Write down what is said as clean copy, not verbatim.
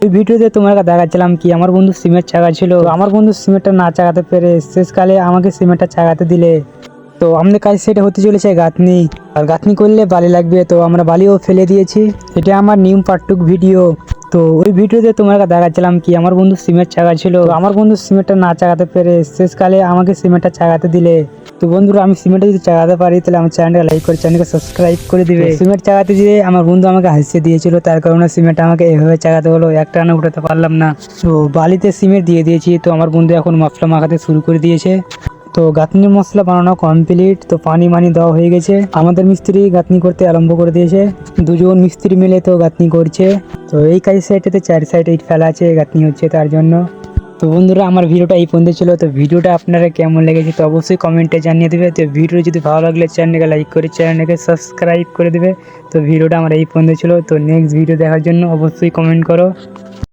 এই ভিডিওতে তোমাকে দেখাচ্ছিলাম কি আমার বন্ধু সিমেন্ট চাগাচ্ছিল, আমার বন্ধু সিমেন্টটা না চাগাতে পেরে শেষকালে আমাকে সিমেন্টটা চাগাতে দিলে। তো আমাদের কাজ সেটা হতে চলেছে গাঁথনি, আর গাঁথনি করলে বালি লাগবে, তো আমরা বালিও ফেলে দিয়েছি। এটা আমার নিউ পার্টটুক ভিডিও। তো ওই ভিডিওতে তোমাকে দেখাচ্ছিলাম কি আমার বন্ধু সিমেন্ট চাগাচ্ছিল, আমার বন্ধু সিমেন্টটা না চাগাতে পেরে শেষকালে আমাকে সিমেন্টটা চাগাতে দিলে। তো বন্ধুরা, আমি সিমেন্টটা যদি চাগাতে পারি তাহলে আমার চ্যানেলটা লাইক করে চ্যানেলকে সাবস্ক্রাইব করে দিবে। সিমেন্ট চাগাতে দিয়ে আমার বন্ধু আমাকে হাসিয়ে দিয়েছিল, তার কারণে সিমেন্ট আমাকে এভাবে চাগাতে হলো, একটা টানা উঠাতে পারলাম না। তো বালিতে সিমেন্ট দিয়ে দিয়েছি, তো আমার বন্ধু এখন মশলা মাখাতে শুরু করে দিয়েছে। তো গাঁথনির মশলা বানানো কমপ্লিট, তো পানি দেওয়া হয়ে গেছে। আমাদের মিস্ত্রি গাঁথনি করতে আরম্ভ করে দিয়েছে, দুজন মিস্ত্রি মিলে তো গাঁথনি করছে। তো এই কাজ সাইডটাতে 4 সাইড ইট ফেলা আছে, গাঁথনি হচ্ছে তার জন্য। তো বন্ধুরা, আমার ভিডিওটা এই পর্যন্ত ছিল। তো ভিডিওটা আপনারা কেমন লেগেছে তো অবশ্যই কমেন্টে জানিয়ে দেবে। তো ভিডিও যদি ভালো লাগলে চ্যানেলকে লাইক করে চ্যানেলকে সাবস্ক্রাইব করে দেবে। তো ভিডিওটা আমার এই পর্যন্ত ছিল। তো নেক্সট ভিডিও দেখার জন্য অবশ্যই কমেন্ট করো।